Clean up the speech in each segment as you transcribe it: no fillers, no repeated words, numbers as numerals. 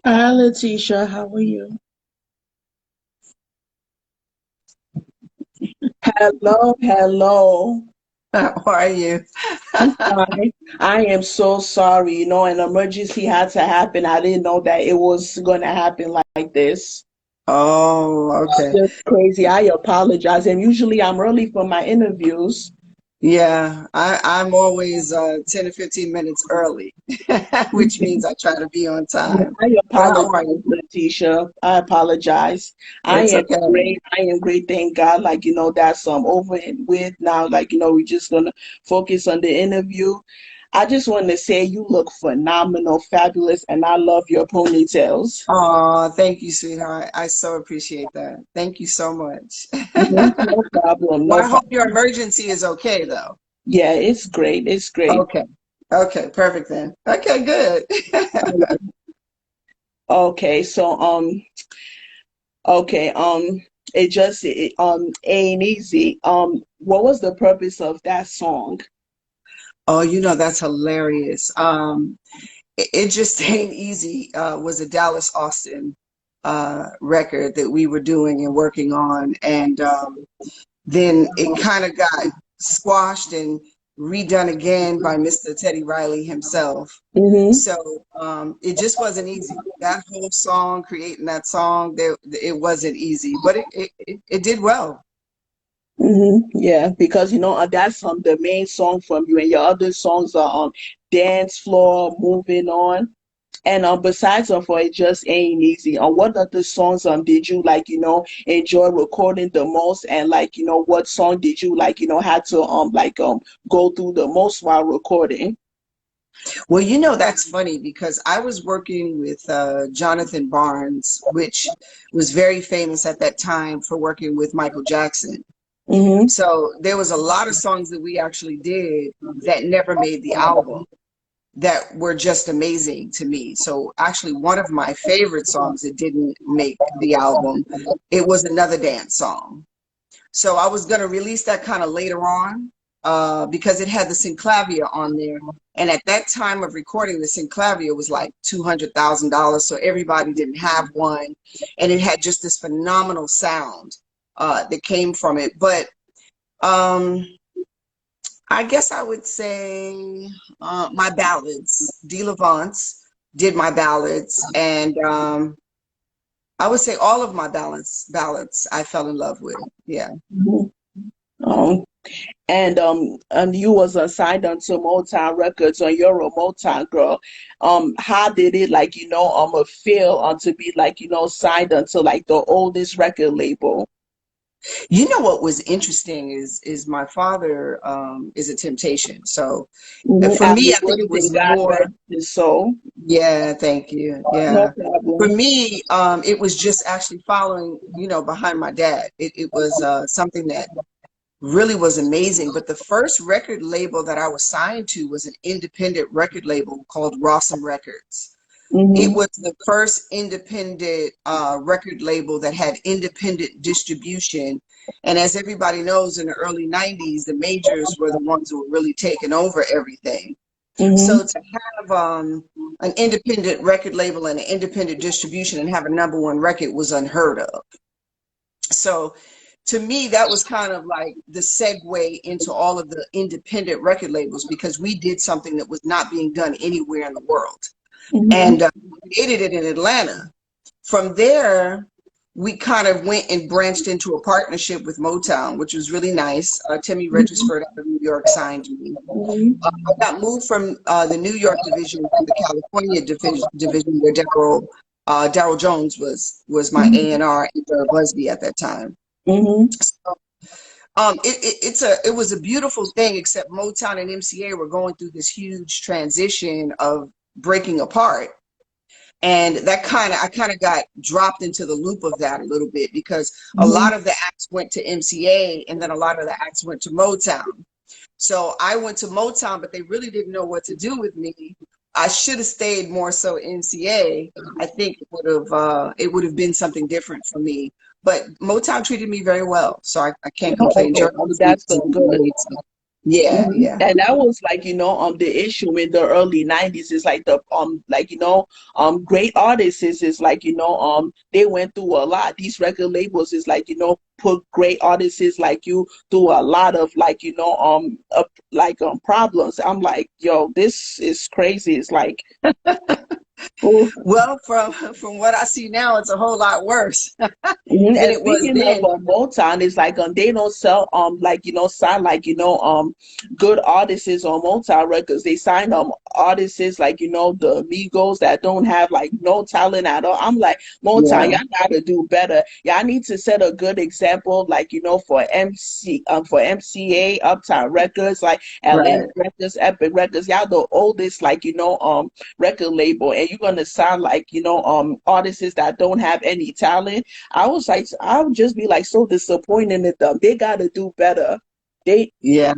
Hi, Lateasha. How are you? Hello, hello. How are you? I'm fine. I am so sorry. An emergency had to happen. I didn't know that it was going to happen like this. Oh, okay. Just crazy. I apologize. And usually I'm early for my interviews. Yeah, I'm always 10 to 15 minutes early, which means I try to be on time. I But how apologize, are you? Letitia. I apologize. I It's am okay. great. I am great. Thank God. That's over and with now. We're just gonna focus on the interview. I just want to say you look phenomenal, fabulous, and I love your ponytails. Oh, thank you, sweetheart. I so appreciate that. Thank you so much. No problem. Well, No I hope your problem. emergency is okay, though. Yeah, it's great. It's great. Okay. Okay, perfect then. Okay, good. Okay, okay, it ain't easy. What was the purpose of that song? Oh, that's hilarious. It just ain't easy was a Dallas Austin record that we were doing and working on, and then it kind of got squashed and redone again by Mr. Teddy Riley himself. Mm-hmm. So it just wasn't easy. That whole song, creating that song, there it wasn't easy, but it did well. Yeah, because that's the main song from you, and your other songs are on dance floor, moving on, and besides for it just ain't easy. What other songs did you enjoy recording the most, and what song did you had to go through the most while recording? Well, that's funny because I was working with Jonathan Barnes, which was very famous at that time for working with Michael Jackson. Mm-hmm. So there was a lot of songs that we actually did that never made the album that were just amazing to me. So actually one of my favorite songs that didn't make the album, it was another dance song. So I was going to release that kind of later on because it had the synclavia on there. And at that time of recording, the synclavia was like $200,000. So everybody didn't have one. And it had just this phenomenal sound that came from it. But um, I guess I would say my ballads. D. Levance did my ballads. And I would say all of my ballads I fell in love with. Yeah. Um, and you was assigned onto Motown Records, and you're a Motown girl. How did it feel to be signed onto the oldest record label? You know what was interesting is my father is a Temptation. So for Happy me, I think it birthday, was God rest more, his soul. yeah, thank you. No Yeah. For problem. me, it was just actually following, behind my dad. It was something that really was amazing. But the first record label that I was signed to was an independent record label called Rossum Records. It Mm-hmm. was the first independent record label that had independent distribution. And as everybody knows, in the early 90s, the majors were the ones who were really taking over everything. Mm-hmm. So to have an independent record label and an independent distribution and have a number one record was unheard of. So to me, that was kind of like the segue into all of the independent record labels because we did something that was not being done anywhere in the world and Mm-hmm. created it in Atlanta. From there, we kind of went and branched into a partnership with Motown, which was really nice. Timmy Regisford out of New York signed me. Mm-hmm. I got moved from the New York division to the California division where Daryl Jones was my Mm-hmm. A&R and Jared Busby at that time. Mm-hmm. So, it was a beautiful thing, except Motown and MCA were going through this huge transition of breaking apart. And I kind of got dropped into the loop of that a little bit because a Mm-hmm. lot of the acts went to MCA and then a lot of the acts went to Motown. So I went to Motown, but they really didn't know what to do with me. I should have stayed more so MCA. I think it would have been something different for me. But Motown treated me very well, so I can't complain. Okay, Jerry Busby that's was so good. amazing. Yeah, Mhm. yeah, And that was like, the issue in the early 90s is like great artists is like, they went through a lot. These record labels is like, put great artists like you through a lot of like, problems. I'm like, yo, this is crazy. It's like, oof. well, from what I see now, it's a whole lot worse Mhm. than And it was speaking of then. Motown, it's like they don't sell like sign like good artists on Motown records. They sign artists like the Migos that don't have like no talent at all. I'm like, Motown, Yeah, y'all gotta do better. Y'all need to set a good example like for for MCA, Uptown Records, like Atlantic right. Records, Epic Records. Y'all the oldest like record label, and you're gonna sound like artists that don't have any talent. I would just be like so disappointed in them. They got to do better. They, Yeah.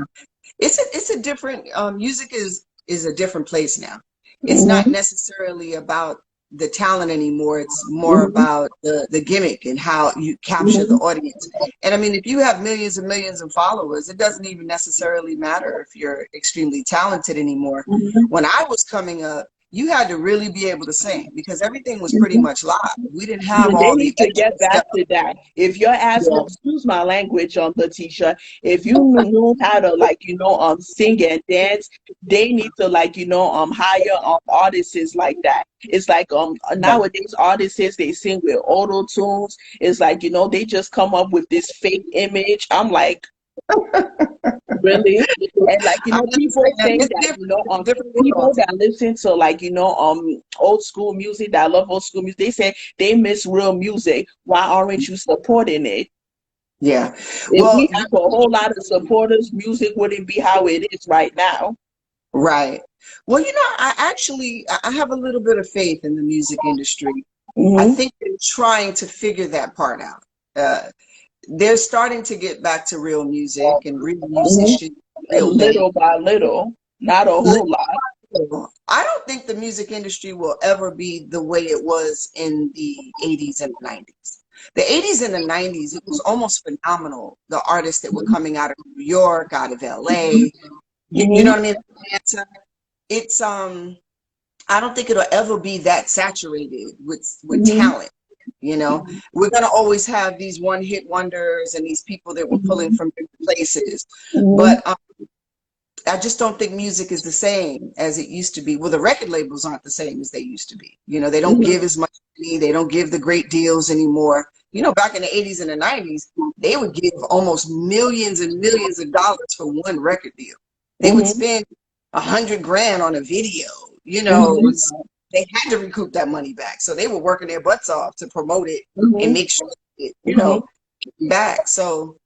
It's a different music is a different place now. It's not hmm necessarily about the talent anymore. It's more hmm about the gimmick and how you capture the hmm audience. And I mean, if you have millions and millions of followers, it doesn't even necessarily matter if you're extremely talented anymore. When I was coming up, you had to really be able to sing because everything was pretty hmm much live. We didn't have Yeah, they all the need to extra get stuff. back to that. If your ass Yeah, know, excuse my language, Lateasha, if you knew how to like, sing and dance, they need to like, hire artists like that. It's like right. nowadays artists they sing with auto tunes. It's like, they just come up with this fake image. I'm like, really? And like, I people understand. think It's that, different. It's a different people world. that listen to like, old school music, that love old school music, they say they miss real music. Why aren't you supporting it? Yeah. If Well, we have a whole lot of supporters, music wouldn't be how it is right now. right. Well, I have a little bit of faith in the music industry. I Hmm think they're trying to figure that part out. They're starting to get back to real music and real hmm musicians, real band. Little by little, not a whole lot. I don't think the music industry will ever be the way it was in the 80s and 90s. The 80s and the 90s, it was almost phenomenal. The artists that were coming out of New York, out of LA, you know hmm what I mean? Atlanta. It's I don't think it'll ever be that saturated with hmm talent. You know, we're gonna always have these one hit wonders and these people that we're pulling hmm from different places, hmm but I just don't think music is the same as it used to be. Well, the record labels aren't the same as they used to be. You know, they don't hmm give as much money, they don't give the great deals anymore. You know, back in the 80s and the 90s, they would give almost millions and millions of dollars for one record deal. They would hmm spend 100 grand on a video. You know, hmm they had to recoup that money back. So they were working their butts off to promote it and hmm make sure it, hmm back. So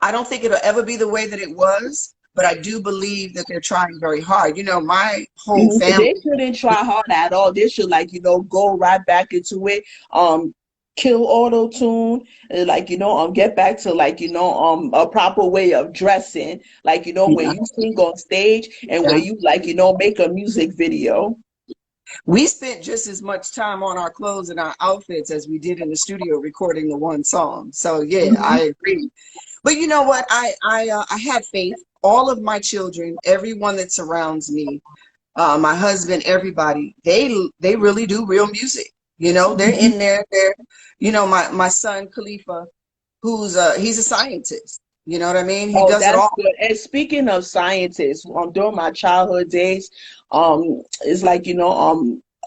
I don't think it'll ever be the way that it was, but I do believe that they're trying very hard. You know, my whole family, They shouldn't try hard at all. They should like, go right back into it. Kill auto tune and like, get back to like, a proper way of dressing. Like, when yeah, you sing on stage and yeah. when you like, make a music video. We spent just as much time on our clothes and our outfits as we did in the studio recording the one song. So yeah, hmm I agree. But you know what? I had faith. All of my children, everyone that surrounds me, my husband, everybody, they really do real music. You know, they're hmm in there. My son Khalifa, who's he's a scientist. You know what I mean? He Oh, does it that's all. good. And speaking of scientists, during my childhood days, it's like,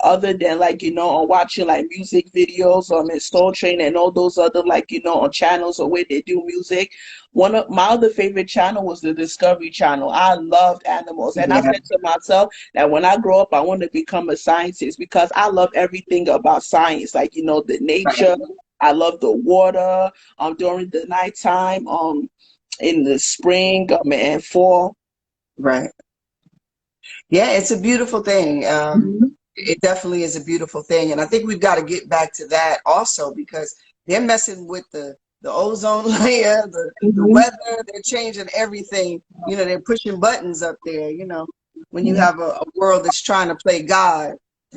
other than like, watching like music videos in Soul Train and all those other like, on channels or where they do music, one of my other favorite channel was the Discovery Channel. I loved animals. And I Yeah, said to myself that when I grow up, I want to become a scientist because I love everything about science, like, the right, nature. I love the water during the nighttime. In the spring and fall. right. Yeah, it's a beautiful thing. Mhm, It definitely is a beautiful thing, and I think we've got to get back to that also because they're messing with the ozone layer, the mhm, weather. They're changing everything. You know, they're pushing buttons up there. You know, when you mhm, have a world that's trying to play God.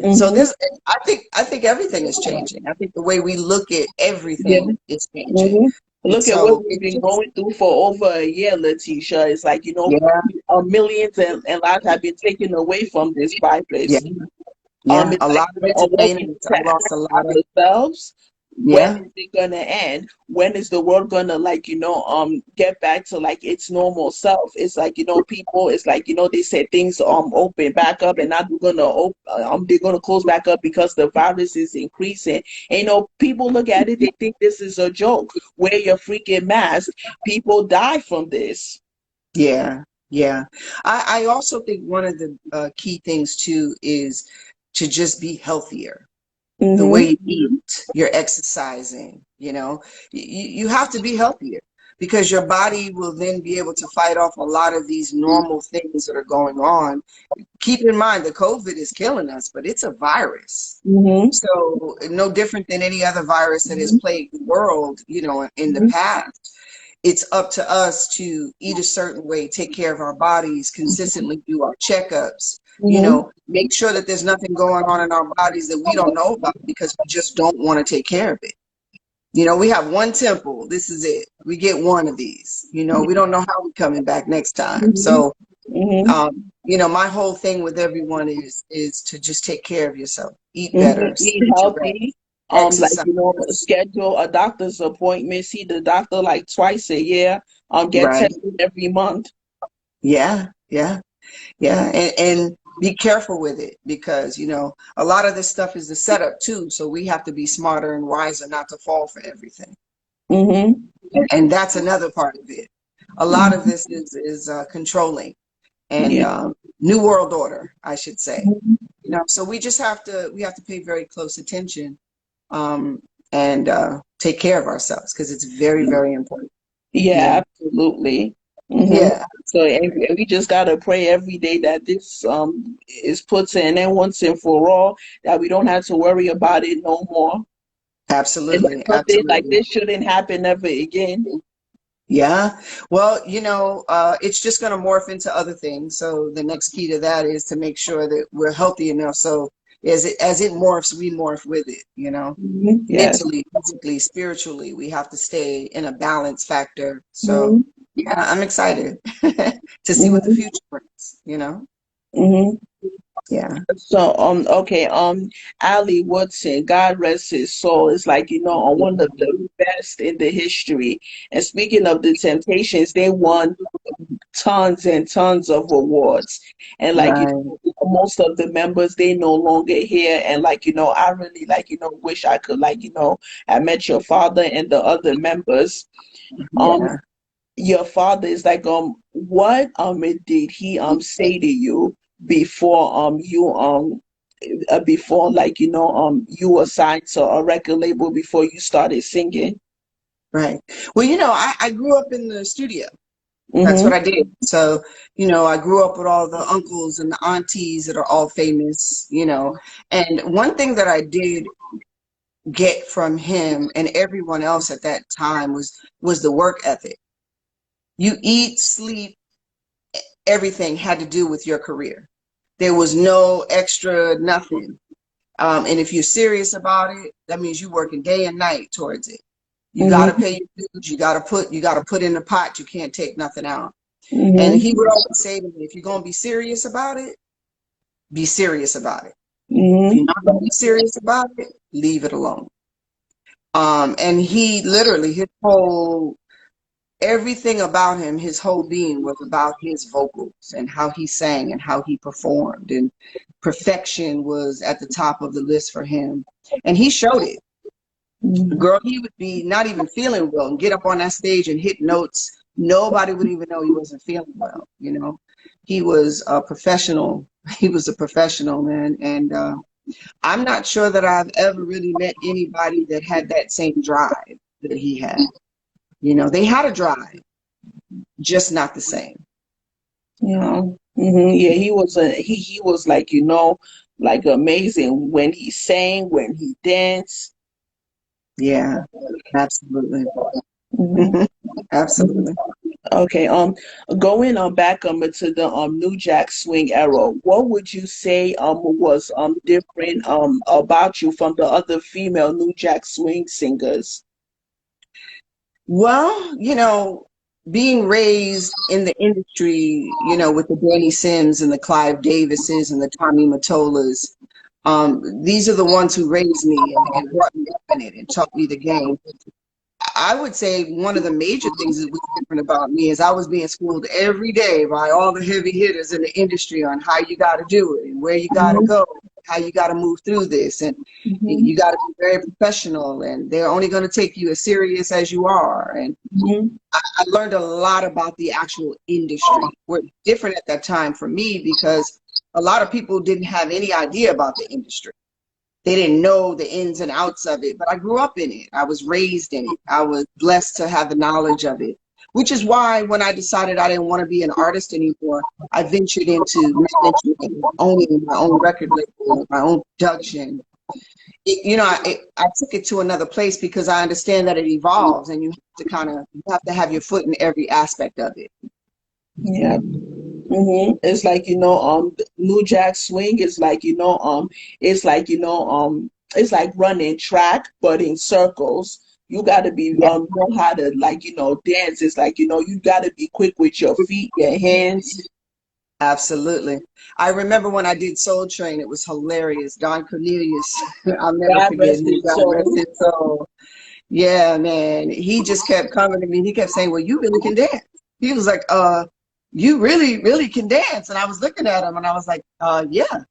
So mhm. this, I think everything is changing. I think the way we look at Yeah. everything is changing. Mhm. Look at what So we've it been just, going through for over a year, Lateasha. It's like, yeah, millions and lives have been taken away from this yeah, virus. yeah. It's A like lot of awakening entertainers. to I lost a lot ask of, ourselves, when yeah, is it gonna end? When is the world gonna get back to like its normal self? It's like, people, it's like, they said things open back up and now they're gonna close back up because the virus is increasing. And people look at it, they think this is a joke. Wear your freaking mask. People die from this. yeah, yeah. I also think one of the key things too is to just be healthier. The way Mm-hmm. you eat, you're exercising, you have to be healthier because your body will then be able to fight off a lot of these normal things that are going on. Keep in mind the COVID is killing us, but it's a virus. Mm-hmm. So no different than any other virus that has plagued the world, in the Mm-hmm. past. It's up to us to eat a certain way, take care of our bodies, consistently do our checkups, Mm-hmm. make sure that there's nothing going on in our bodies that we don't know about because we just don't want to take care of it. We have one temple. This is it. We get one of these. We don't know how we're coming back next time. Mm-hmm. So, Mm-hmm. my whole thing with everyone is to just take care of yourself, eat better, Eat sleep your rest, healthy. Like, exercise. schedule a doctor's appointment, see the doctor like twice a year. Get Right. tested every month. Yeah. Yeah. Yeah, and be careful with it because, a lot of this stuff is the setup too. So we have to be smarter and wiser not to fall for everything. Mm-hmm. And that's another part of it. A lot of Mm-hmm. this is controlling and Yeah. new world order, I should say. Mhm. So we have to pay very close attention um, and take care of ourselves because it's very, very important. Yeah, Yeah. absolutely. Mm-hmm. Yeah. So, and we just gotta pray every day that this is put to an end once and for all, that we don't have to worry about it no more, and that Absolutely. something like Absolutely. this shouldn't happen ever again. Yeah. Well, it's just going to morph into other things. So the next key to that is to make sure that we're healthy enough. So as it morphs, we morph with it. Hmm. Yes. Mentally, physically, spiritually, we have to stay in a balance factor. So Hmm. yeah, I'm excited to see what the Hmm. future brings. Hmm. Yeah. So, okay, Ali Woodson, God rest his soul, is like, one of the best in the history. And speaking of the Temptations, they won tons and tons of awards. And like, Right. most of the members, they no longer here. And like, I really like, wish I could like, I met your father and the other members. Um, Yeah. your father is like, what did he say to you before before like, you were signed to a record label, before you started singing? Right. Well, I grew up in the studio. That's what Mm-hmm. I did. So, I grew up with all the uncles and the aunties that are all famous. And one thing that I did get from him and everyone else at that time was the work ethic. You eat, sleep, everything had to do with your career. There was no extra nothing. And if you're serious about it, that means you're working day and night towards it. You got to Mm-hmm. pay your dues. You got to put in the pot. You can't take nothing out. And Mm-hmm. he would always say to me, if you're going to be serious about it, be serious about it. If you're Mm-hmm. not going to be serious about it, leave it alone. And he literally, everything about him, his whole being was about his vocals and how he sang and how he performed. And perfection was at the top of the list for him. And he showed it. Girl, he would be not even feeling well and get up on that stage and hit notes. Nobody would even know he wasn't feeling well. He was a professional. He was a professional, man. And I'm not sure that I've ever really met anybody that had that same drive that he had. They had a drive, just not the same. Yeah. Hmm. Yeah, he was like, like amazing when he sang, when he danced. Yeah, absolutely. Hmm. Absolutely. Okay, going back to the New Jack Swing era, what would you say was different about you from the other female New Jack Swing singers? Well, being raised in the industry, with the Danny Sims and the Clive Davises and the Tommy Mottolas, these are the ones who raised me and brought me up in it and taught me the game. I would say one of the major things that was different about me is I was being schooled every day by all the heavy hitters in the industry on how you got to do it and where you got to Mm-hmm. go, how you got to move through this, and Mm-hmm. you got to be very professional, and they're only going to take you as serious as you are. And Mm-hmm. I learned a lot about the actual industry. Were different at that time for me because a lot of people didn't have any idea about the industry. They didn't know the ins and outs of it, but I grew up in it. I was raised in it. I was blessed to have the knowledge of it, which is why when I decided I didn't want to be an artist anymore, I ventured into management, owning my own record label, my own production. I took it to another place because I understand that it evolves and you have to have your foot in every aspect of it. Yeah. It's like, New Jack Swing is like, it's like, it's like running track, but in circles. You gotta be Yeah, know how to, like, dance. It's like, you gotta be quick with your feet, your hands. absolutely. I remember when I did Soul Train, it was hilarious. Don Cornelius, I'll never God forget rest him. his God rest soul. his soul. Yeah, man. He just kept coming to me. He kept saying, "Well, you really can dance." He was like, you really, really can dance." And I was looking at him and I was like, yeah.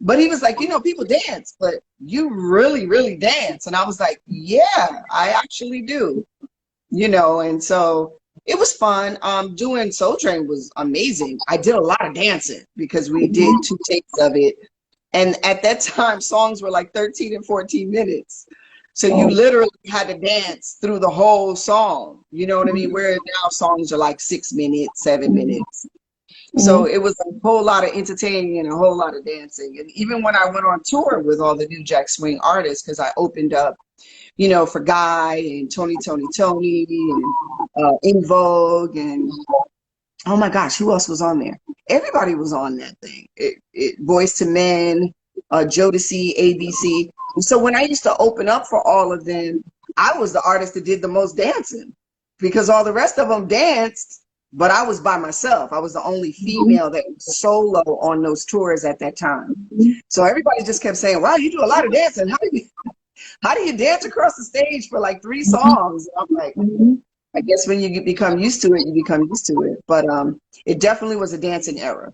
But he was like, people dance, but you really, really dance. And I was like, yeah, I actually do, and so it was fun. Doing Soul Train was amazing. I did a lot of dancing because we did Mhm. 2 takes of it. And at that time, songs were like 13 and 14 minutes. So you Oh. literally had to dance through the whole song. You know what I mean? Where now songs are like 6 minutes, 7 minutes. So Mhm. it was a whole lot of entertaining and a whole lot of dancing. And even when I went on tour with all the New Jack Swing artists, because I opened up, for Guy and Tony and In Vogue and oh my gosh, who else was on there? Everybody was on that thing. Boys to Men, Jodeci, ABC. And so when I used to open up for all of them, I was the artist that did the most dancing because all the rest of them danced, but I was by myself. I was the only Mhm. female that was solo on those tours at that time. Mhm. So everybody just kept saying, "Wow, you do a lot of dancing. How do you dance across the stage for like 3 songs?" And I'm like, Mhm. I guess when you become used to it, you become used to it. But it definitely was a dancing era.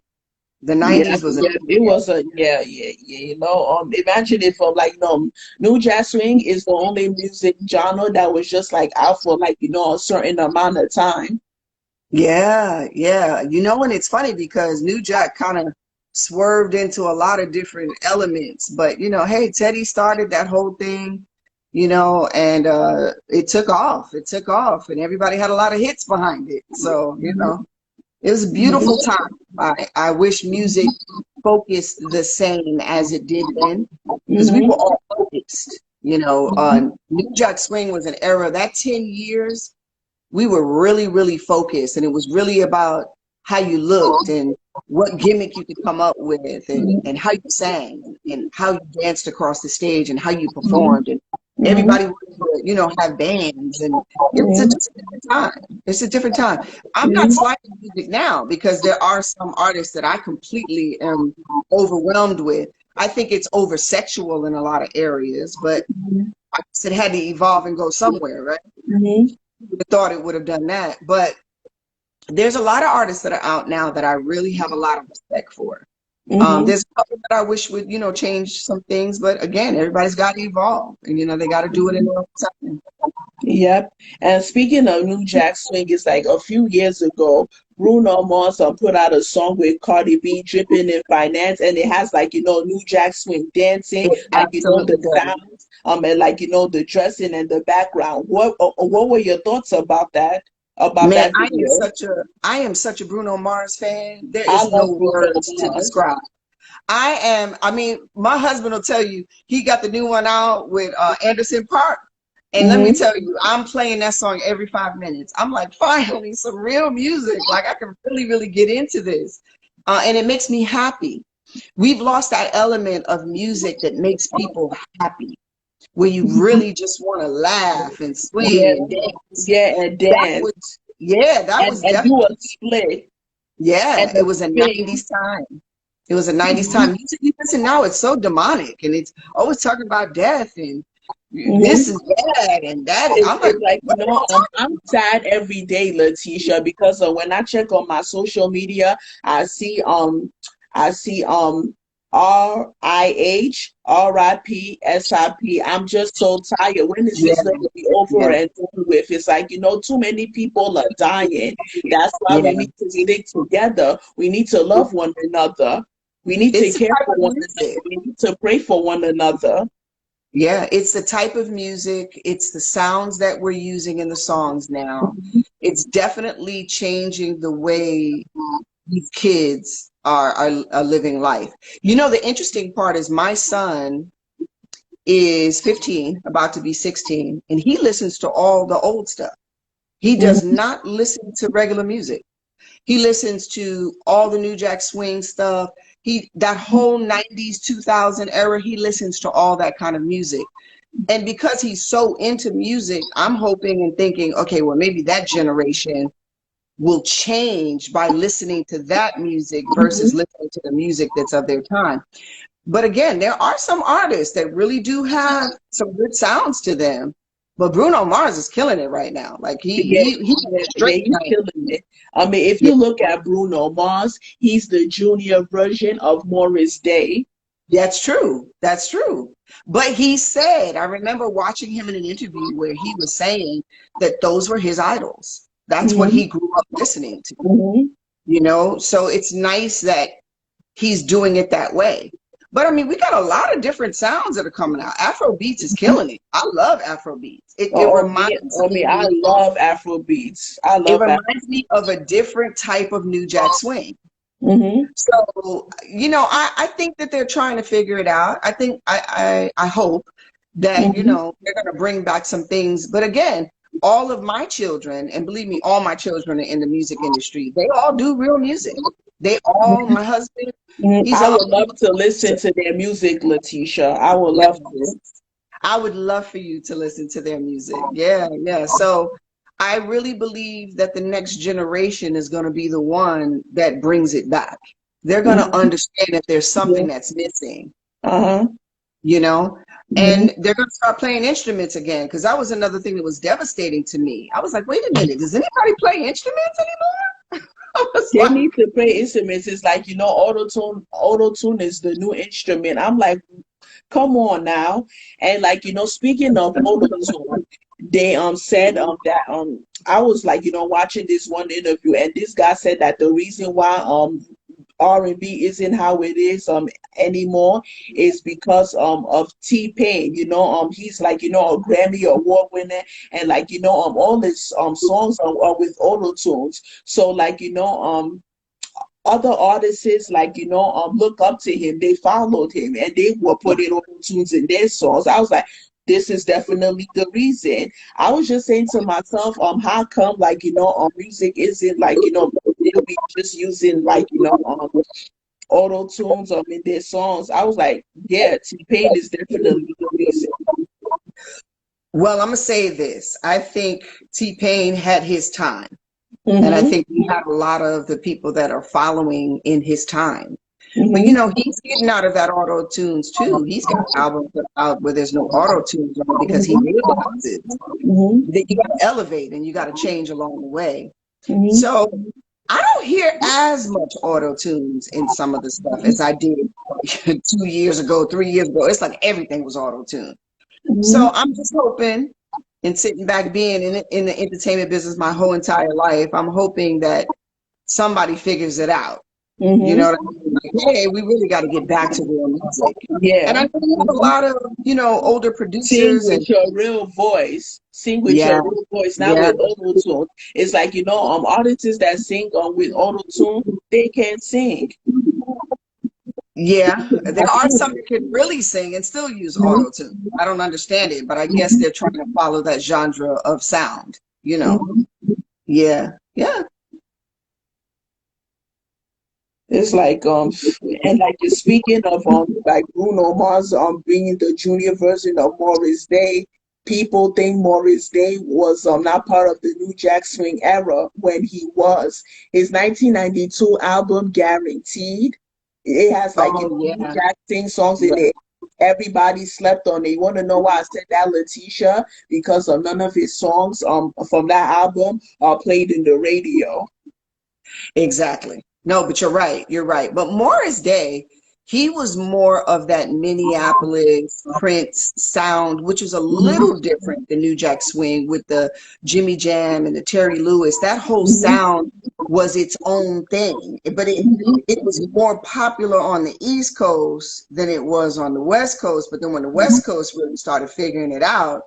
The Yeah, 90s was a yeah, it was a yeah, yeah, yeah. Imagine if like New Jazz Swing is the only music genre that was just like out for like a certain amount of time. yeah, yeah. And it's funny because New Jack kind of swerved into a lot of different elements. But hey, Teddy started that whole thing, and it took off. It took off, and everybody had a lot of hits behind it. So it was a beautiful Mhm. time. I wish music focused the same as it did then, because we were Mhm. all focused. New Jack Swing was an era, that 10 years, we were really, really focused. And it was really about how you looked and what gimmick you could come up with and how you sang and how you danced across the stage and how you Mhm. performed. And Mhm. everybody wanted to, have bands. And it was Mhm. just a different time. It's a different time. I'm not Mhm. slighting music now because there are some artists that I completely am overwhelmed with. I think it's over sexual in a lot of areas, but I guess it had to evolve and go somewhere, right? Mhm. Who would have thought it would have done that. But there's a lot of artists that are out now that I really have a lot of respect for. Mhm. There's a couple that I wish would, change some things, but again, everybody's got to evolve, and they got to do it in their own time. Yep. And speaking of New Jack Swing, it's like a few years ago, Bruno Mars put out a song with Cardi B, Dripping in Finance, and it has like, New Jack Swing dancing, It like, the absolutely does. sounds, and like, the dressing and the background. What were your thoughts about Man, that video? I am such a Bruno Mars fan. There I is no love Bruno words to Mars. describe. I mean, my husband will tell you he got the new one out with Anderson Park. And let me Mm-hmm. tell you, I'm playing that song every 5 minutes. I'm like, finally, some real music. Like, I can really, really get into this. And it makes me happy. We've lost that element of music that makes people happy. where you really just want to laugh and swing Yeah, and dance. yeah, and That was, dance yeah, that was and do a definitely, split yeah, and it a was a spin. 90s time. It was a 90s Mhm, time. Music you listen now, it's so demonic and it's always talking about death and this mhm. is bad and that is, I'm like, It's like, what are you I'm talking about? sad every day, Lateasha, because when I check on my social media, I see I see RIP, SIP. I'm just so tired. When is this Yeah, gonna be over yeah, and done with? It's like, too many people are dying. That's why we yeah. need to stick together. We need to love one another. We need to It's the care type for of one another. music. We need to pray for one another. Yeah, it's the type of music, it's the sounds that we're using in the songs now. It's definitely changing the way these kids are living life. You know, the interesting part is my son is 15, about to be 16, and he listens to all the old stuff. He does Mhm. not listen to regular music. He listens to all the New Jack Swing stuff. That whole 90s 2000 era, he listens to all that kind of music. And because he's so into music, I'm hoping and thinking, okay, well, maybe that generation will change by listening to that music versus Mhm. listening to the music that's of their time. But again, there are some artists that really do have some good sounds to them. But Bruno Mars is killing it right now. Like Yeah, he yeah, yeah, straight he's 90s. killing it. I mean, if Yeah, you look at Bruno Mars, he's the junior version of Morris Day. that's true. That's true. But he said, I remember watching him in an interview where he was saying that those were his idols. That's what Hmm. he grew up listening to, Hmm. you know? So it's nice that he's doing it that way. But I mean, we got a lot of different sounds that are coming out. Afro beats is killing it. I love Afro beats. It reminds I me, love Afro beats. I it love Afro. reminds me of a different type of New Jack Swing. Hmm. So, you know, I think that they're trying to figure it out. I think I hope that, you Hmm. know, they're gonna bring back some things. But again, all of my children, and believe me, all my children are in the music industry, they all do real music. They all, my husband, he's I a would love to listen to their music, Letitia. I would love to. yes. I would love for you to listen to their music. Yeah, yeah. So I really believe that the next generation is going to be the one that brings it back. They're going to Hmm. understand that there's Yeah. something that's missing, Uh-huh. you know, Hmm. and they're going to start playing instruments again. Because that was another thing that was devastating to me. I was like, wait a minute, does anybody play instruments anymore? I was They like, need to play instruments. It's like, auto tune is the new instrument. I'm like, come on now. And like, speaking of auto tune, they said that I was like, watching this one interview, and this guy said that the reason why R&B isn't how it is anymore is because of T-Pain. He's like, a Grammy Award winner, and like, all his songs are with auto tunes. So like, other artists like look up to him, they followed him, and they were putting auto tunes in their songs. I was like, this is definitely the reason. I was just saying to myself, how come like music isn't like they'll be just using like auto tunes in their songs. I was like, yeah, T-Pain is definitely the reason. well, I'm going to say this. I think T-Pain had his time. And I Mm-hmm. think we have a lot of the people that are following in his time. But you Mm-hmm. know, he's getting out of that auto tunes too. He's got albums out where there's no auto tunes on it because he Mm-hmm. realizes Mm-hmm. that you got to elevate and you got to change along the way. Mm-hmm. So I don't hear as much auto tunes in some of the stuff as I did 2 years ago, 3 years ago. It's like everything was auto tuned. So Mm-hmm. I'm just hoping and sitting back being in the entertainment business my whole entire life, I'm hoping that somebody figures it out. You Mm-hmm. know what I mean? Like, hey, we really got to get back to real music. And I Yeah. know we have a Mm-hmm. lot of, you know, older Sing producers and with your real voice. Sing with yeah, your real voice, not yeah, with auto tune. It's like artists that sing with auto tune, they can't sing. yeah. There are some that can really sing and still use auto tune. I don't understand it, but I guess they're trying to follow that genre of sound, you know. Mhm. Yeah, yeah. It's like and like speaking of like Bruno Mars being the junior version of Morris Day, people think Morris Day was not part of the New Jack Swing era when he was. His 1992 album Guaranteed, it has like Oh New yeah. Jack Swing songs in Right. it. Everybody slept on it. You want to know why I said that, Lateasha? Because none of his songs from that album are played in the radio. Exactly. No, but you're right. You're right. But Morris Day, he was more of that Minneapolis Prince sound, which is a Hmm. little different than New Jack Swing with the Jimmy Jam and the Terry Lewis. That whole Hmm. sound was its own thing, but Hmm. it was more popular on the East Coast than it was on the West Coast. But then when the West Coast really started figuring it out,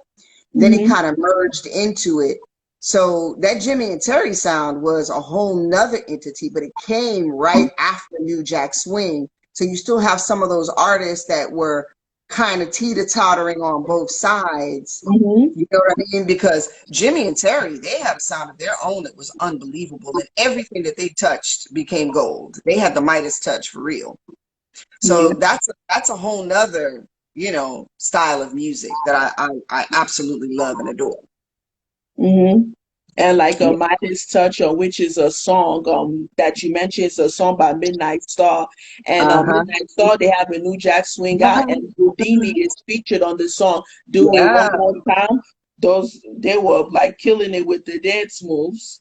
then it Hmm. kind of merged into it. So that Jimmy and Terry sound was a whole nother entity, but it came right after New Jack Swing. So you still have some of those artists that were kind of teeter-tottering on both sides. Hmm. You know what I mean? Because Jimmy and Terry, they had a sound of their own that was unbelievable, and everything that they touched became gold. They had the Midas touch for real. Yeah. So that's a whole nother, style of music that I absolutely love and adore. Hmm. And like a Midas Touch, which is a song that you mentioned, is a song by Midnight Star. And Uh-huh. Midnight Star, they have a New Jack Swing out, and Houdini is featured on the song. Do It One Yeah. More Time. Those they were like killing it with the dance moves.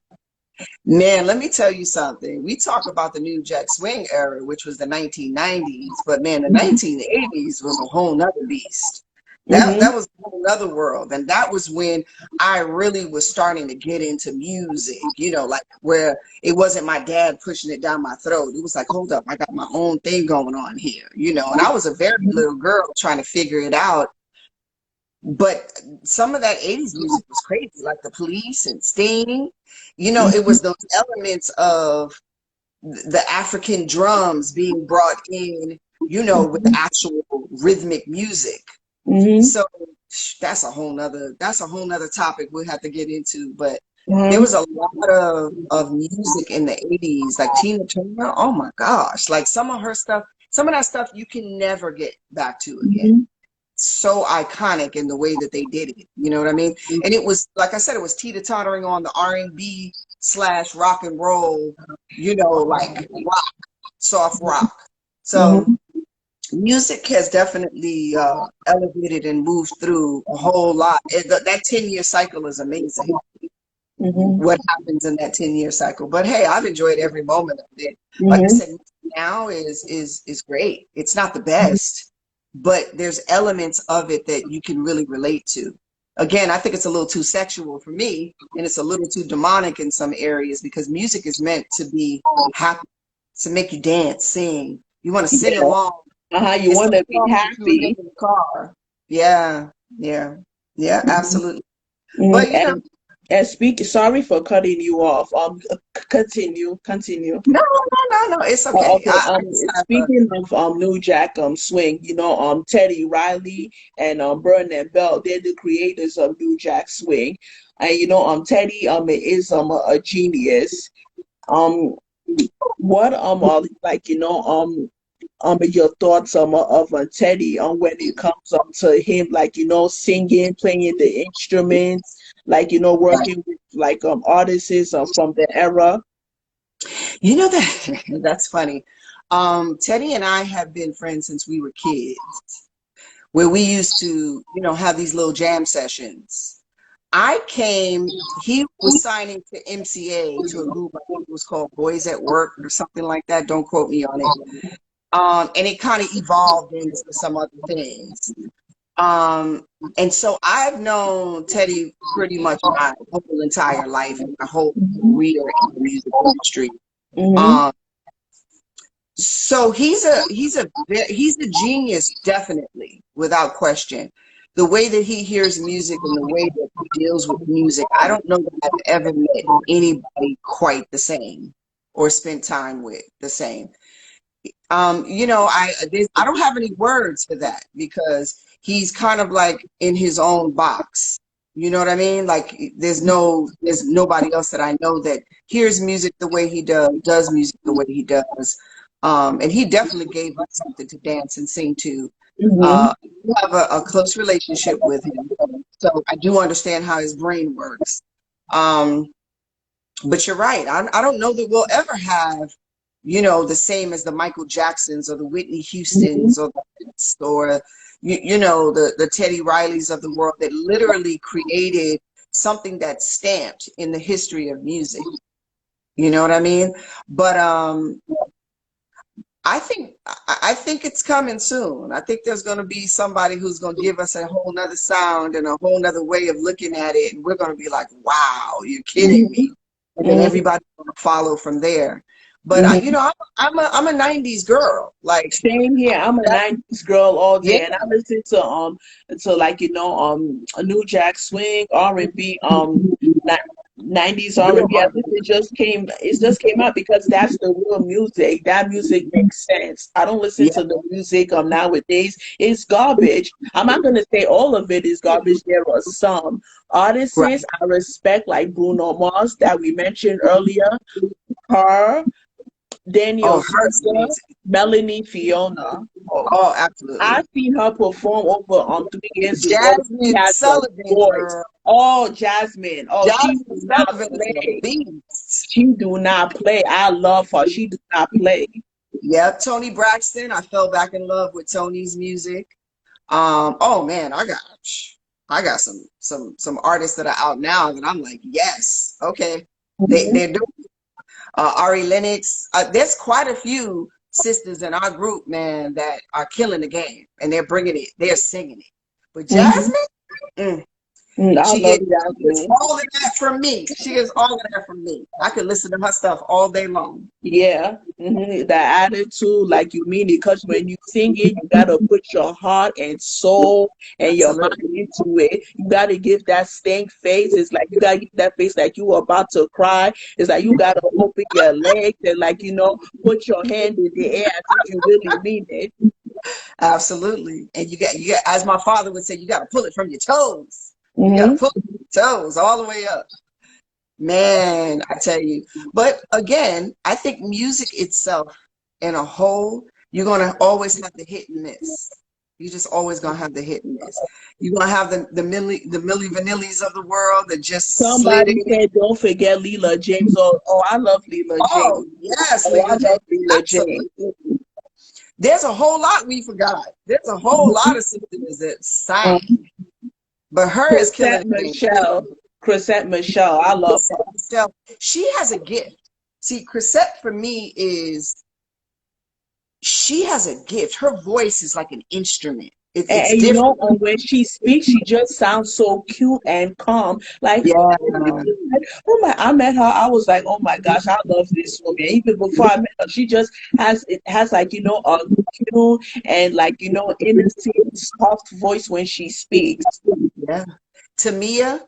Man, let me tell you something. We talk about the New Jack Swing era, which was the 1990s, but man, the Hmm. 1980s was a whole nother beast. That Hmm. was a whole nother world. And that was when I really was starting to get into music, like where it wasn't my dad pushing it down my throat. It was like, hold up, I got my own thing going on here. And I was a very little girl trying to figure it out. But some of that 80s music was crazy, like the Police and Sting. It was those elements of the African drums being brought in, with the actual rhythmic music. Hmm. So that's a whole nother topic we'll have to get into. But there Hmm. was a lot of music in the 80s, like Tina Turner. Oh my gosh. Like some of her stuff, some of that stuff you can never get back to again. Hmm. So iconic in the way that they did it. You know what I mean? And it was, like I said, it was teeter-tottering on the R&B slash rock and roll, like rock, soft rock. So Hmm. music has definitely elevated and moved through a whole lot. That 10-year cycle is amazing. Hmm. What happens in that 10-year cycle? But hey, I've enjoyed every moment of it. Like I Hmm. said, now is great. It's not the best, but there's elements of it that you can really relate to. Again, I think it's a little too sexual for me, and it's a little too demonic in some areas because music is meant to be happy, to make you dance, sing. You want to sing Yeah. along. You It's want the to be song that you would make happy. in the car. Yeah, yeah, yeah, Hmm. absolutely. Hmm. But And speak. Sorry for cutting you off. Continue. no, no, no, no, it's okay. Okay. I just have a Speaking of New Jack Swing, Teddy Riley and Bernard Bell, they're the creators of New Jack Swing, and Teddy is a genius. Um, what are like your thoughts of Teddy when it comes to him, like singing, playing the instruments, like working with like artists from the era. that that's funny. Teddy and I have been friends since we were kids, where we used to, have these little jam sessions. He was signing to MCA to a group, I think it was called Boys at Work or something like that. Don't quote me on it. And it kind of evolved into some other things. Um, and so I've known Teddy pretty much my whole entire life and my whole Hmm. career in the music industry. Hmm. Um, so he's a genius, definitely, without question. The way that he hears music and the way that he deals with music, I don't know that I've ever met anybody quite the same or spent time with the same. I don't have any words for that because he's kind of like in his own box. You know what I mean? Like there's nobody else that I know that hears music the way he does music the way he does. And he definitely gave us something to dance and sing to. Mm-hmm. We have a close relationship with him, so I do understand how his brain works. Um, but you're right. I don't know that we'll ever have, the same as the Michael Jacksons or the Whitney Mm-hmm. Houstons or the Teddy Rileys of the world that literally created something that's stamped in the history of music. You know what I mean? But I think it's coming soon. I think there's going to be somebody who's going to give us a whole nother sound and a whole nother way of looking at it, and we're going to be like, "Wow, you're kidding me!" And then Mm-hmm. everybody's going to follow from there. But Mm-hmm. I'm a '90s girl. Like Same here. I'm a that, 90s girl all yeah, day, and I listen to like a New Jack Swing, R&B, 90s real R&B. I hard. think it just came out because that's the real music. That music makes sense. I don't listen Yeah, to the music nowadays. It's garbage. I'm not gonna say all of it is garbage. There are some artists right. I respect, like Bruno Mars that we mentioned earlier. Her, Daniel Oh, hers Caesar, amazing. Melanie Fiona. Oh, Oh, I absolutely. seen her perform over 3 years ago. She Jasmine has a Sullivan, voice. girl. Oh, Jasmine. Oh, she Jasmine do not Sullivan is a play. beast. She do not play. I love her. She do not play. Yep, Tony Braxton. I fell back in love with Tony's music. Oh man, I got some artists that are out now that I'm like, yes, okay. Mhm. They're doing Ari Lennox. There's quite a few sisters in our group, man, that are killing the game and they're bringing it, they're singing it. But Mhm. Jasmine, mm, I she love gets she gets Jasmine. all of that from me. She gets all of that from me. I could listen to her stuff all day long. Yeah, the attitude, like you mean it, because when you sing it, you gotta put your heart and soul and your mind Absolutely. into it. You gotta give that stank face. It's like you gotta give that face like you were about to cry. It's like you gotta open your legs and put your hand in the air as if you really mean it. Absolutely. And you got, as my father would say, you got to pull it from your toes. You got to Hmm. pull it from your toes all the way up. Man, I tell you. But again, I think music itself in a whole, you're going to always have the hit and miss. You're just always going to have the hit and miss. You're going to have the Milli Vanillis of the world that just slid Somebody in. said, "Don't forget Leela James." Oh, I love Leela Oh, James. yes, Oh, I Leela J. love Leela James. Absolutely. There's a whole lot we forgot. There's a whole lot of sisters that sang. But her is killing Chrisette the game. Michelle. Chrisette Michelle. I love her. Chrisette Michelle, she has a gift. See, Chrisette for me she has a gift. Her voice is like an instrument. It's And different. when she speaks, she just sounds so cute and calm. Like, Yeah, oh my, I met her. I was like, oh my gosh, I love this woman. Even before I met her, she just has a cute and innocent, soft voice when she speaks. yeah. Tamia,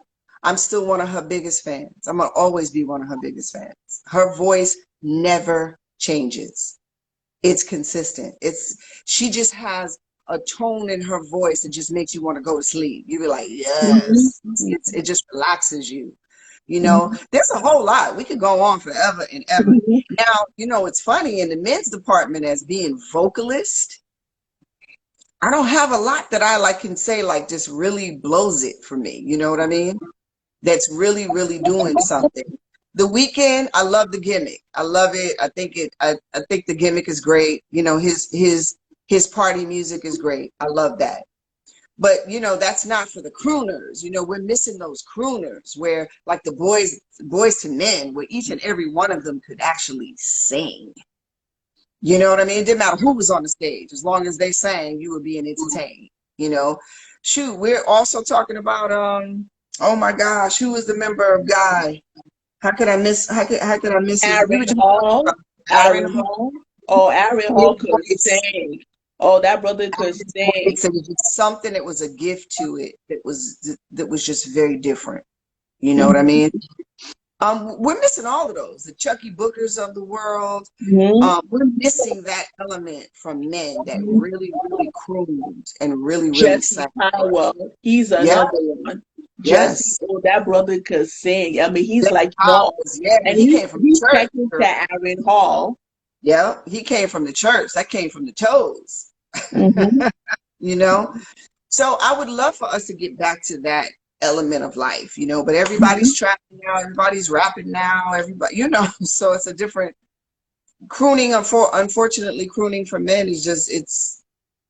I'm still one of her biggest fans. I'm gonna always be one of her biggest fans. Her voice never changes. It's consistent. She just has a tone in her voice that just makes you want to go to sleep. You be like, Mhm. yes, it just relaxes you. Mhm. There's a whole lot. We could go on forever and ever. Mhm. Now, it's funny in the men's department as being vocalist. I don't have a lot that I can say just really blows it for me. You know what I mean? That's really, really doing something. The Weekend, I love the gimmick. I love it. I think the gimmick is great. His party music is great. I love that. But that's not for the crooners. We're missing those crooners where like the boys to men, where each and every one of them could actually sing. You know what I mean? It didn't matter who was on the stage, as long as they sang, you were being entertained. You know, shoot, we're also talking about oh my gosh, who was the member of Guy? How could I miss his? We were Aaron just talking Hall. about Aaron Aaron Hall. Hall. Oh, Aaron His Hall could voice, sing. Oh, that brother could his sing. voice, and just something that was a gift to it that was just very different. You know what I mean? We're missing all of those. The Chucky Bookers of the world. Mhm. We're missing that element from men that really, really crooned and really, really sang Jesse for us. Powell, he's Yeah, another one. Jesse, yes. oh, that brother could sing. I mean, he's Jay like, Powers, yeah, and he came from he's church, second to girl. Aaron Hall. Yeah, he came from the church. That came from the toes, Mm-hmm. you know? So I would love for us to get back to that element of life, but everybody's trapping now, everybody's rapping now, everybody, so it's a different crooning. Unfortunately, crooning for men is just,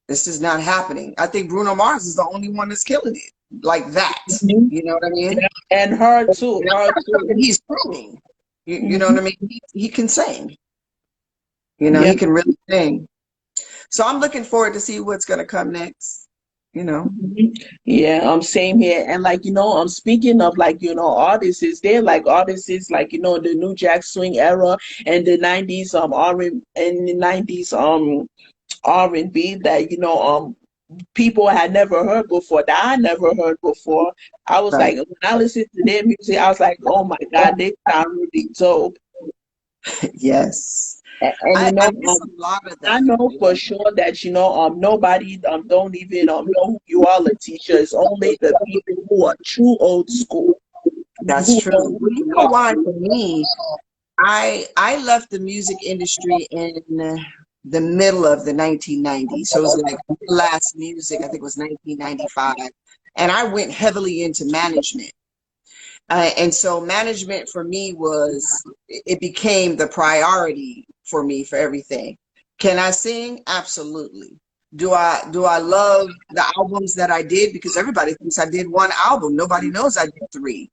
this is not happening. I think Bruno Mars is the only one that's killing it like that. Mm-hmm. You know what I mean? Yeah. And her too. And I'm Her not sure that too. he's crooning. You know what I Mm-hmm. mean? He can sing. Yeah. He can really sing. So I'm looking forward to see what's going to come next. You know. Mhm. Yeah, same here. And like, I'm speaking of like, artists, is there like artists like, the New Jack Swing era and the 90s R&B that, people had never heard before, that I never heard before. I was Right. like, when I listened to their music, I was like, oh my God, they sound really dope. Yes. And I miss a lot of I that. know for sure that nobody don't even know who you are, Lateasha. It's only the people who are true old school That's who true. know who Well, you you know are. why for me, I left the music industry in the middle of the 1990s. So it was like last music, I think it was 1995. And I went heavily into management. And so management for me it became the priority for me for everything. Can I sing? Absolutely. Do I love the albums that I did? Because everybody thinks I did one album. Nobody knows I did three.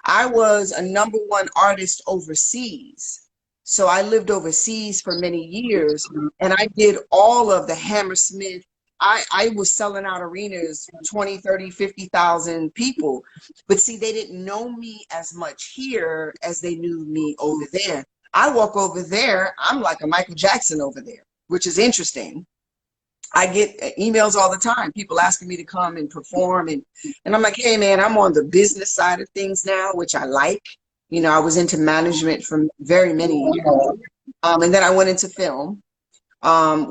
I was a number one artist overseas. So I lived overseas for many years and I did all of the Hammersmith. I was selling out arenas, 20, 30, 50,000 people. But see, they didn't know me as much here as they knew me over there. I walk over there, I'm like a Michael Jackson over there, which is interesting. I get emails all the time, people asking me to come and perform. And I'm like, hey, man, I'm on the business side of things now, which I like. I was into management for very many years. And then I went into film,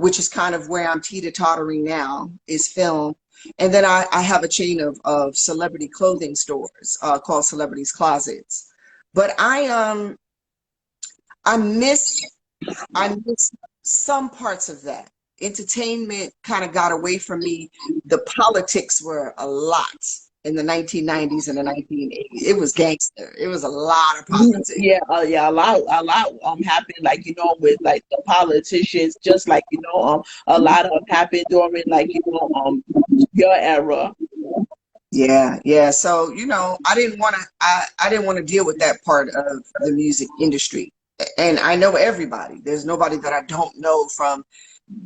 which is kind of where I'm teeter-tottering now, is film. And then I have a chain of celebrity clothing stores called Celebrities Closets. But I miss I miss some parts of that. Entertainment kind of got away from me. The politics were a lot in the 1990s and the 1980s. It was gangster. It was a lot of Mhm. politics. Yeah, a lot happened like with like the politicians, just like a lot of happened during like your era. Yeah, yeah. So, I didn't want to deal with that part of the music industry. And I know everybody. There's nobody that I don't know from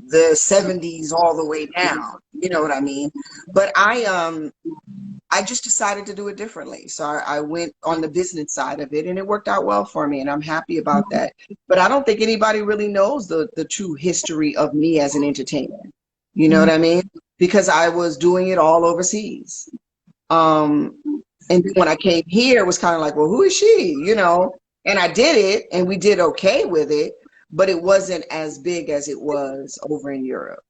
the 70s all the way down. You know what I mean? But I just decided to do it differently. So I went on the business side of it and it worked out well for me and I'm happy about that. But I don't think anybody really knows the true history of me as an entertainer. You know what I mean? Because I was doing it all overseas. Um, and then when I came here, it was kind of like, well, who is she? And I did it and we did okay with it, but it wasn't as big as it was over in Europe.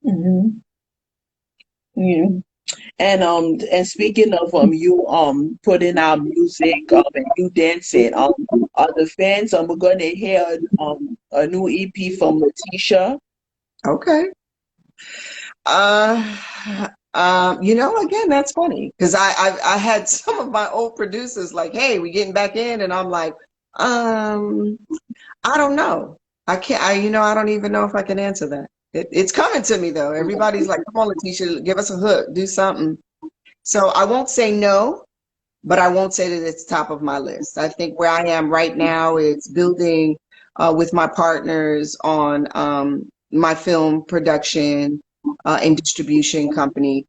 Mm-hmm. Yeah. And speaking of you putting out music and you dancing, are the fans we're gonna hear a new EP from Lateasha. Okay. Again, that's funny because I had some of my old producers like, hey, we getting back in, and I'm like, um, I don't know. I can't. I don't even know if I can answer that. It's coming to me though. Everybody's like, come on, Lateasha, give us a hook, do something. So I won't say no, but I won't say that it's top of my list. I think where I am right now is building with my partners on my film production and distribution company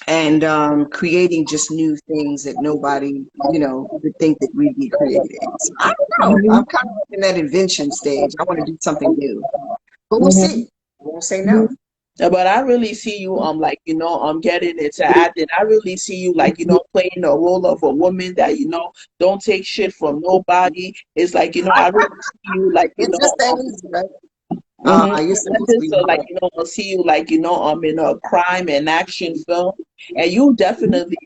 and creating just new things that nobody, would think that we'd be creating. So I don't know. I'm kind of in that invention stage. I want to do something new, but we'll Mm-hmm. see. I won't say no. But I really see you like getting into acting. I really see you like playing the role of a woman that don't take shit from nobody. It's like I really see you like It's just that easy, right? mhm. You're so I just sweet. like I see you like in a crime and action film, and you definitely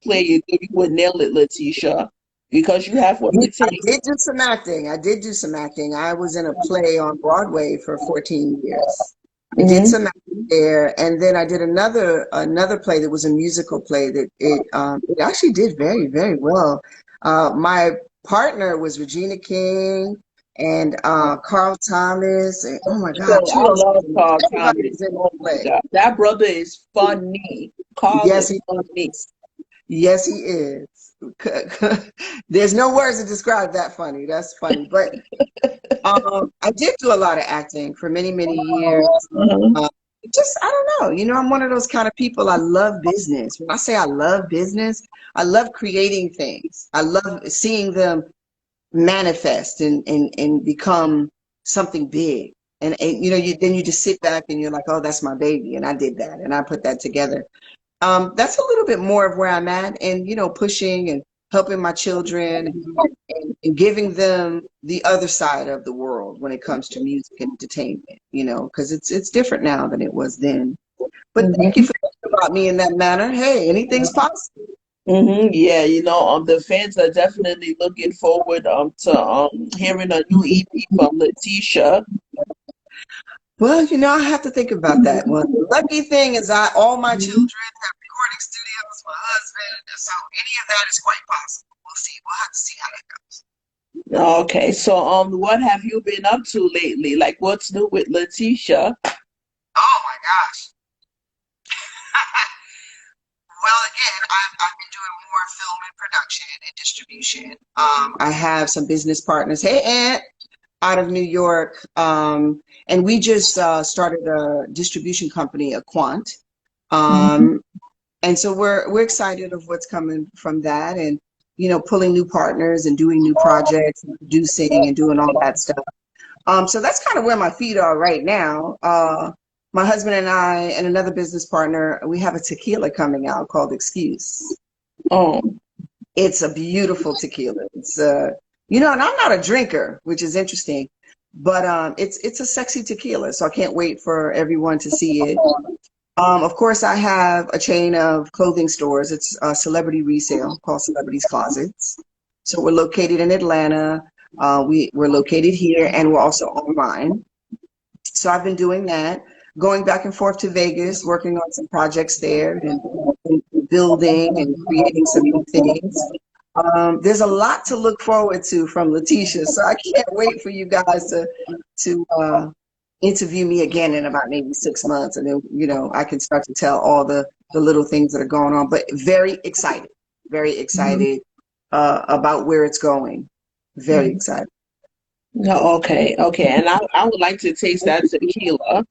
play it. You would nail it, Lateasha. because you have what it I takes. did do some acting. I did do some acting. I was in a play on Broadway for 14 years. I did Mm-hmm. some acting there, and then I did another play that was a musical play that it actually did very, very well. My partner was Regina King and Carl Thomas, and oh my God, So who I else was love in it? Carl Everybody Thomas. was in Oh that my play. God, that brother is funny. Carl Yes, is he funny. is. Yes, he is. There's no words to describe that funny. That's funny. But I did do a lot of acting for many, many years. Uh-huh. Uh, just, I don't know. I'm one of those kind of people. I love business. When I say I love business, I love creating things. I love seeing them manifest and become something big. And then you just sit back and you're like, oh, that's my baby. And I did that. And I put that together. That's a little bit more of where I'm at, and pushing and helping my children and giving them the other side of the world when it comes to music and entertainment, because it's different now than it was then. But thank you Mm-hmm. for thinking about me in that manner. Hey, anything's possible. Mm-hmm. Yeah, the fans are definitely looking forward to hearing a new EP from Lateasha. Well, I have to think about that one. The lucky thing is all my children have recording studios, my husband, so any of that is quite possible. We'll see. We'll have to see how that goes. Okay, so what have you been up to lately? Like, what's new with Lateasha? Oh my gosh. Well, again, I've been doing more film and production and distribution. I have some business partners. Hey, Aunt, out of New York, and we just started a distribution company, a Quant, Mm-hmm. um, and so we're excited of what's coming from that, and pulling new partners and doing new projects and producing and doing all that stuff. So that's kind of where my feet are right now. My husband and I and another business partner, we have a tequila coming out called Excuse. Oh, It's a beautiful tequila. And I'm not a drinker, which is interesting, but it's a sexy tequila. So I can't wait for everyone to see it. Of course, I have a chain of clothing stores. It's a celebrity resale called Celebrities Closets. So we're located in Atlanta. We're located here, and we're also online. So I've been doing that, going back and forth to Vegas, working on some projects there and building and creating some new things. There's a lot to look forward to from Lateasha, so I can't wait for you guys to interview me again in about maybe 6 months, and then I can start to tell all the little things that are going on. But very excited about where it's going. Very excited. no, okay, okay. And I would like to taste that tequila.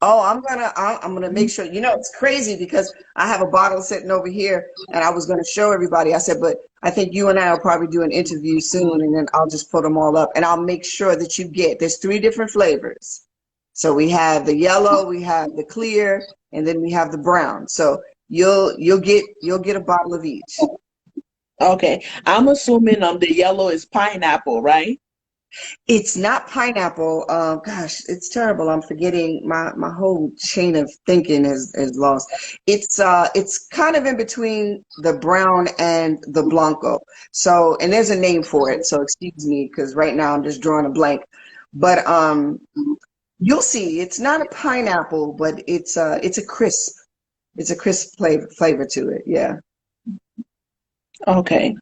Oh, I'm gonna make sure. It's crazy because I have a bottle sitting over here, and I was gonna show everybody. I said, but I think you and I will probably do an interview soon, and then I'll just put them all up, and I'll make sure that you get. There's 3 different flavors. So we have the yellow, we have the clear, and then we have the brown. So you'll get a bottle of each. Okay, I'm assuming the yellow is pineapple, right? It's not pineapple. Gosh, it's terrible. I'm forgetting my whole chain of thinking is lost. It's kind of in between the brown and the blanco. So, and there's a name for it. So excuse me, because right now I'm just drawing a blank. But you'll see. It's not a pineapple, but it's a crisp. It's a crisp flavor to it. Yeah. Okay.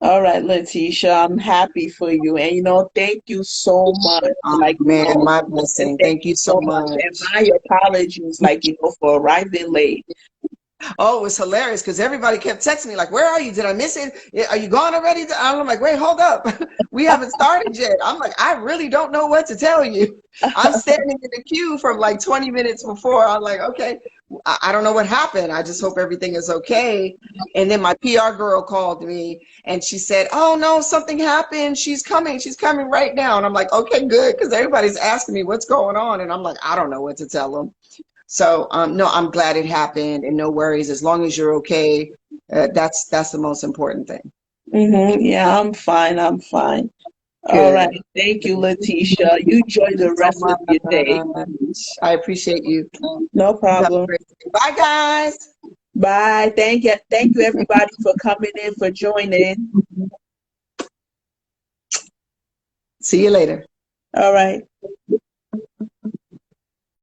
All right, Letitia, I'm happy for you. And thank you so much. Oh Like, man, my and blessing. thank Thank you you so so much. And much. my apologies, like, for arriving late. Oh, it was hilarious because everybody kept texting me like, "Where are you? Did I miss it? Are you gone already?" I'm like, "Wait, hold up, we haven't started yet." I'm like, "I really don't know what to tell you." I'm standing in the queue from like 20 minutes before. I'm like, "Okay, I don't know what happened. I just hope everything is okay." And then my PR girl called me and she said, "Oh no, something happened. She's coming. She's coming right now." And I'm like, "Okay, good," because everybody's asking me what's going on, and I'm like, "I don't know what to tell them." So no, I'm glad it happened, and no worries. As long as you're okay, that's the most important thing. Yeah, I'm fine. I'm fine. All Good. right. Thank you, Letitia. You enjoy the So rest of your day. much. I appreciate you. No You have a problem. great day. Bye, guys. Bye. Thank you. Thank you, everybody, for coming in, for joining. See you later. All right.